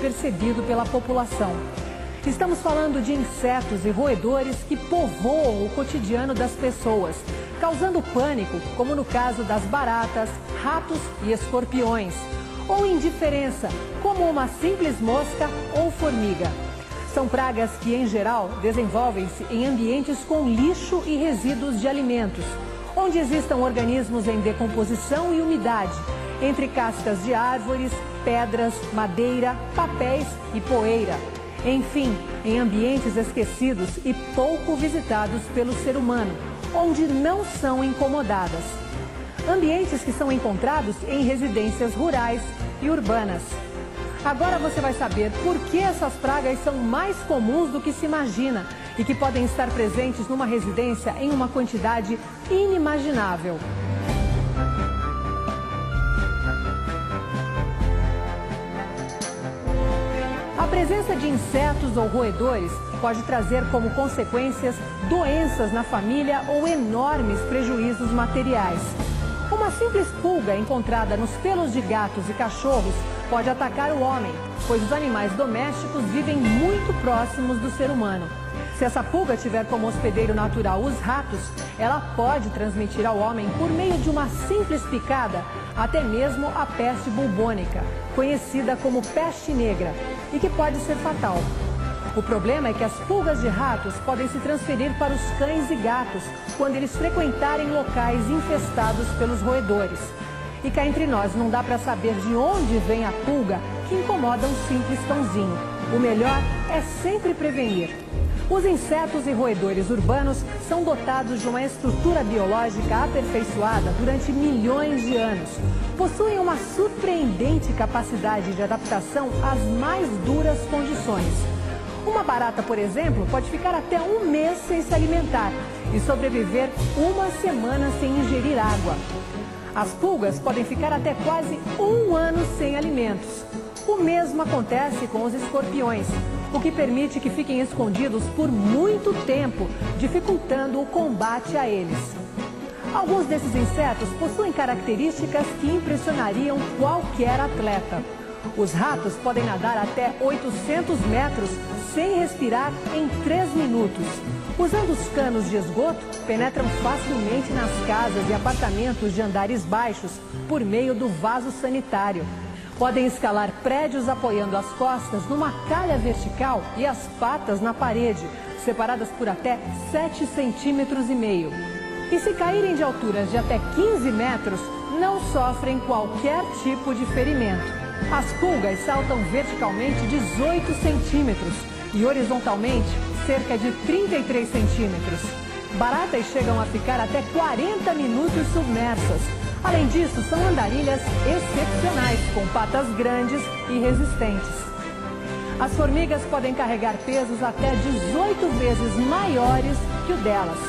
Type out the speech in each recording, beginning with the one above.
despercebido pela população. Estamos falando de insetos e roedores que povoam o cotidiano das pessoas, causando pânico, como no caso das baratas, ratos e escorpiões, ou indiferença, como uma simples mosca ou formiga. São pragas que, em geral, desenvolvem-se em ambientes com lixo e resíduos de alimentos, onde existam organismos em decomposição e umidade, entre cascas de árvores, pedras, madeira, papéis e poeira. Enfim, em ambientes esquecidos e pouco visitados pelo ser humano, onde não são incomodadas. Ambientes que são encontrados em residências rurais e urbanas. Agora você vai saber por que essas pragas são mais comuns do que se imagina e que podem estar presentes numa residência em uma quantidade inimaginável. A presença de insetos ou roedores pode trazer como consequências doenças na família ou enormes prejuízos materiais. Uma simples pulga encontrada nos pelos de gatos e cachorros pode atacar o homem, pois os animais domésticos vivem muito próximos do ser humano. Se essa pulga tiver como hospedeiro natural os ratos, ela pode transmitir ao homem, por meio de uma simples picada, até mesmo a peste bubônica, conhecida como peste negra, e que pode ser fatal. O problema é que as pulgas de ratos podem se transferir para os cães e gatos quando eles frequentarem locais infestados pelos roedores. E cá entre nós, não dá para saber de onde vem a pulga que incomoda um simples cãozinho. O melhor é sempre prevenir. Os insetos e roedores urbanos são dotados de uma estrutura biológica aperfeiçoada durante milhões de anos. Possuem uma surpreendente capacidade de adaptação às mais duras condições. Uma barata, por exemplo, pode ficar até um mês sem se alimentar e sobreviver uma semana sem ingerir água. As pulgas podem ficar até quase um ano sem alimentos. O mesmo acontece com os escorpiões, o que permite que fiquem escondidos por muito tempo, dificultando o combate a eles. Alguns desses insetos possuem características que impressionariam qualquer atleta. Os ratos podem nadar até 800 metros sem respirar em 3 minutos. Usando os canos de esgoto, penetram facilmente nas casas e apartamentos de andares baixos por meio do vaso sanitário. Podem escalar prédios apoiando as costas numa calha vertical e as patas na parede, separadas por até 7,5 centímetros. E se caírem de alturas de até 15 metros, não sofrem qualquer tipo de ferimento. As pulgas saltam verticalmente 18 centímetros e horizontalmente cerca de 33 centímetros. Baratas chegam a ficar até 40 minutos submersas. Além disso, são andarilhas excepcionais, com patas grandes e resistentes. As formigas podem carregar pesos até 18 vezes maiores que o delas.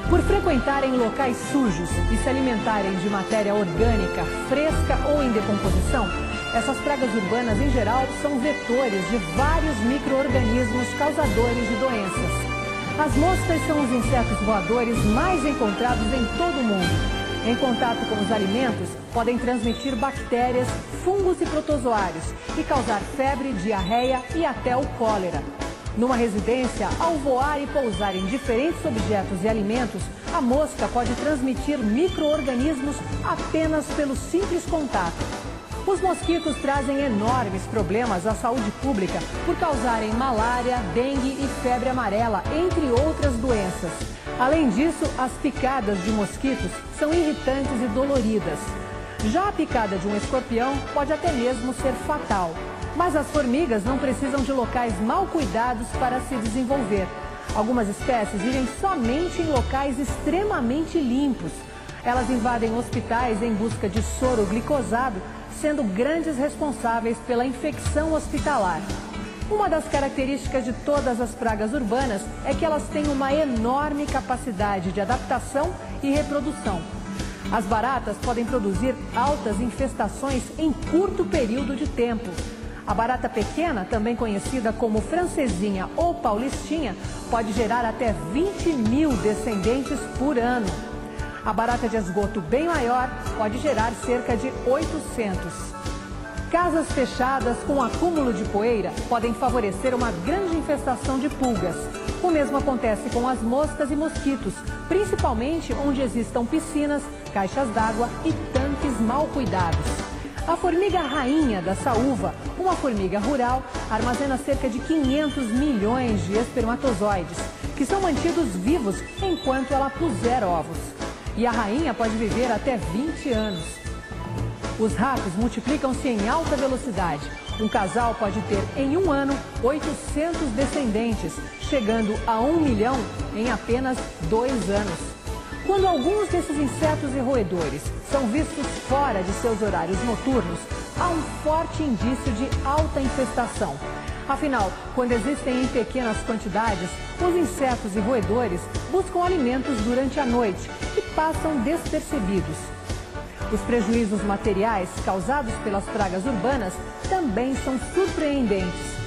Por frequentarem locais sujos e se alimentarem de matéria orgânica, fresca ou em decomposição, essas pragas urbanas, em geral, são vetores de vários micro-organismos causadores de doenças. As moscas são os insetos voadores mais encontrados em todo o mundo. Em contato com os alimentos, podem transmitir bactérias, fungos e protozoários e causar febre, diarreia e até o cólera. Numa residência, ao voar e pousar em diferentes objetos e alimentos, a mosca pode transmitir micro-organismos apenas pelo simples contato. Os mosquitos trazem enormes problemas à saúde pública por causarem malária, dengue e febre amarela, entre outras doenças. Além disso, as picadas de mosquitos são irritantes e doloridas. Já a picada de um escorpião pode até mesmo ser fatal. Mas as formigas não precisam de locais mal cuidados para se desenvolver. Algumas espécies vivem somente em locais extremamente limpos. Elas invadem hospitais em busca de soro glicosado, sendo grandes responsáveis pela infecção hospitalar. Uma das características de todas as pragas urbanas é que elas têm uma enorme capacidade de adaptação e reprodução. As baratas podem produzir altas infestações em curto período de tempo. A barata pequena, também conhecida como francesinha ou paulistinha, pode gerar até 20.000 descendentes por ano. A barata de esgoto bem maior pode gerar cerca de 800. Casas fechadas com acúmulo de poeira podem favorecer uma grande infestação de pulgas. O mesmo acontece com as moscas e mosquitos, principalmente onde existam piscinas, caixas d'água e tanques mal cuidados. A formiga rainha da saúva, uma formiga rural, armazena cerca de 500 milhões de espermatozoides, que são mantidos vivos enquanto ela puser ovos. E a rainha pode viver até 20 anos. Os ratos multiplicam-se em alta velocidade. Um casal pode ter, em um ano, 800 descendentes, chegando a 1 milhão em apenas 2 anos. Quando alguns desses insetos e roedores são vistos fora de seus horários noturnos, há um forte indício de alta infestação. Afinal, quando existem em pequenas quantidades, os insetos e roedores buscam alimentos durante a noite e passam despercebidos. Os prejuízos materiais causados pelas pragas urbanas também são surpreendentes.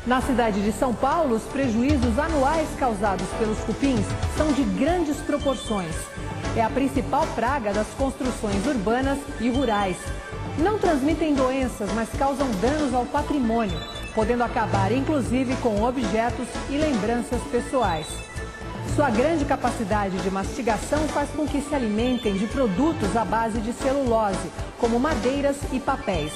Na cidade de São Paulo, os prejuízos anuais causados pelos cupins são de grandes proporções. É a principal praga das construções urbanas e rurais. Não transmitem doenças, mas causam danos ao patrimônio, podendo acabar inclusive com objetos e lembranças pessoais. Sua grande capacidade de mastigação faz com que se alimentem de produtos à base de celulose, como madeiras e papéis.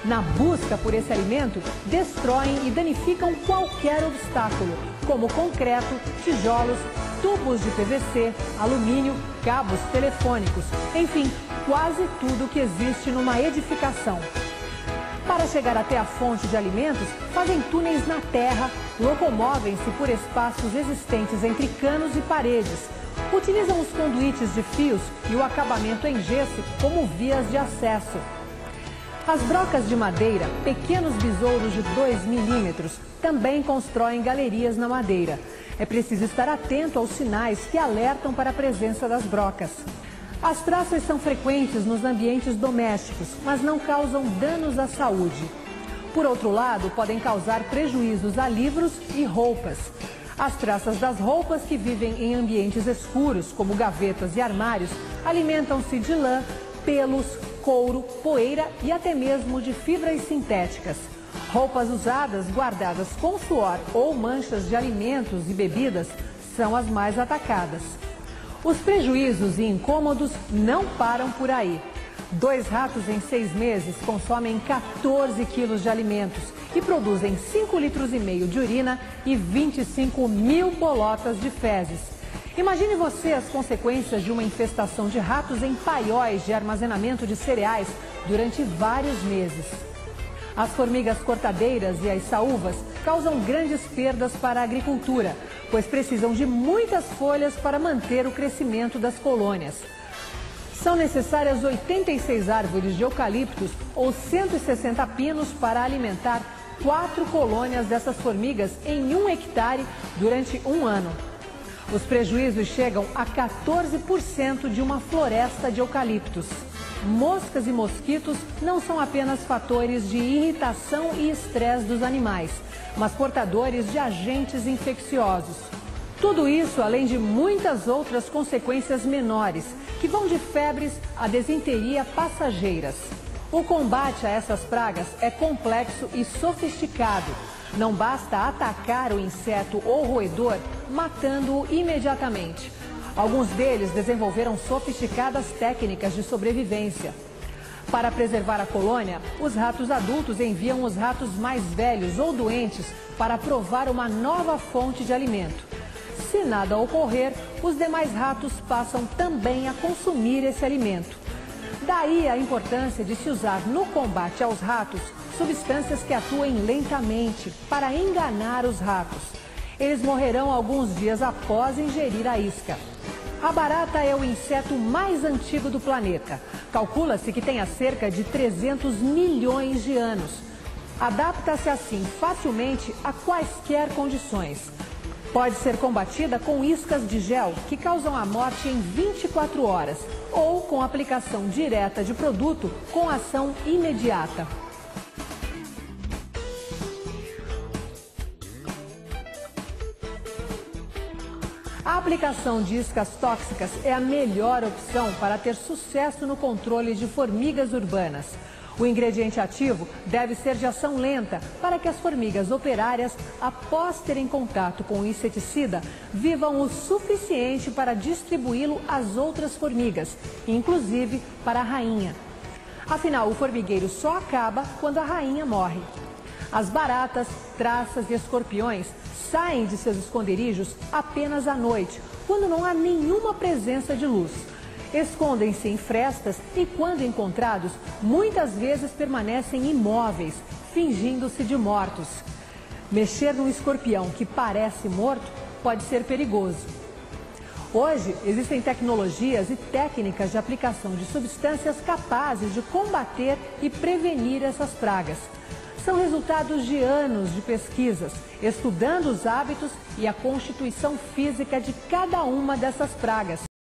Na busca por esse alimento, destroem e danificam qualquer obstáculo, como concreto, tijolos, tubos de PVC, alumínio, cabos telefônicos, enfim, quase tudo que existe numa edificação. Para chegar até a fonte de alimentos, fazem túneis na terra, locomovem-se por espaços existentes entre canos e paredes, utilizam os conduítes de fios e o acabamento em gesso como vias de acesso. As brocas de madeira, pequenos besouros de 2 milímetros, também constroem galerias na madeira. É preciso estar atento aos sinais que alertam para a presença das brocas. As traças são frequentes nos ambientes domésticos, mas não causam danos à saúde. Por outro lado, podem causar prejuízos a livros e roupas. As traças das roupas que vivem em ambientes escuros, como gavetas e armários, alimentam-se de lã, pelos, couro, poeira e até mesmo de fibras sintéticas. Roupas usadas, guardadas com suor ou manchas de alimentos e bebidas são as mais atacadas. Os prejuízos e incômodos não param por aí. 2 ratos em 6 meses consomem 14 quilos de alimentos e produzem 5,5 litros de urina e 25 mil bolotas de fezes. Imagine você as consequências de uma infestação de ratos em paióis de armazenamento de cereais durante vários meses. As formigas cortadeiras e as saúvas causam grandes perdas para a agricultura, pois precisam de muitas folhas para manter o crescimento das colônias. São necessárias 86 árvores de eucaliptos ou 160 pinos para alimentar 4 colônias dessas formigas em 1 hectare durante um ano. Os prejuízos chegam a 14% de uma floresta de eucaliptos. Moscas e mosquitos não são apenas fatores de irritação e estresse dos animais, mas portadores de agentes infecciosos. Tudo isso além de muitas outras consequências menores, que vão de febres a desinteria passageiras. O combate a essas pragas é complexo e sofisticado. Não basta atacar o inseto ou roedor matando-o imediatamente. Alguns deles desenvolveram sofisticadas técnicas de sobrevivência. Para preservar a colônia, os ratos adultos enviam os ratos mais velhos ou doentes para provar uma nova fonte de alimento. Se nada ocorrer, os demais ratos passam também a consumir esse alimento. Daí a importância de se usar no combate aos ratos substâncias que atuem lentamente para enganar os ratos. Eles morrerão alguns dias após ingerir a isca. A barata é o inseto mais antigo do planeta. Calcula-se que tenha cerca de 300 milhões de anos. Adapta-se assim facilmente a quaisquer condições. Pode ser combatida com iscas de gel que causam a morte em 24 horas ou com aplicação direta de produto com ação imediata. A aplicação de iscas tóxicas é a melhor opção para ter sucesso no controle de formigas urbanas. O ingrediente ativo deve ser de ação lenta para que as formigas operárias, após terem contato com o inseticida, vivam o suficiente para distribuí-lo às outras formigas, inclusive para a rainha. Afinal, o formigueiro só acaba quando a rainha morre. As baratas, traças e escorpiões saem de seus esconderijos apenas à noite, quando não há nenhuma presença de luz. Escondem-se em frestas e, quando encontrados, muitas vezes permanecem imóveis, fingindo-se de mortos. Mexer num escorpião que parece morto pode ser perigoso. Hoje, existem tecnologias e técnicas de aplicação de substâncias capazes de combater e prevenir essas pragas. São resultados de anos de pesquisas, estudando os hábitos e a constituição física de cada uma dessas pragas.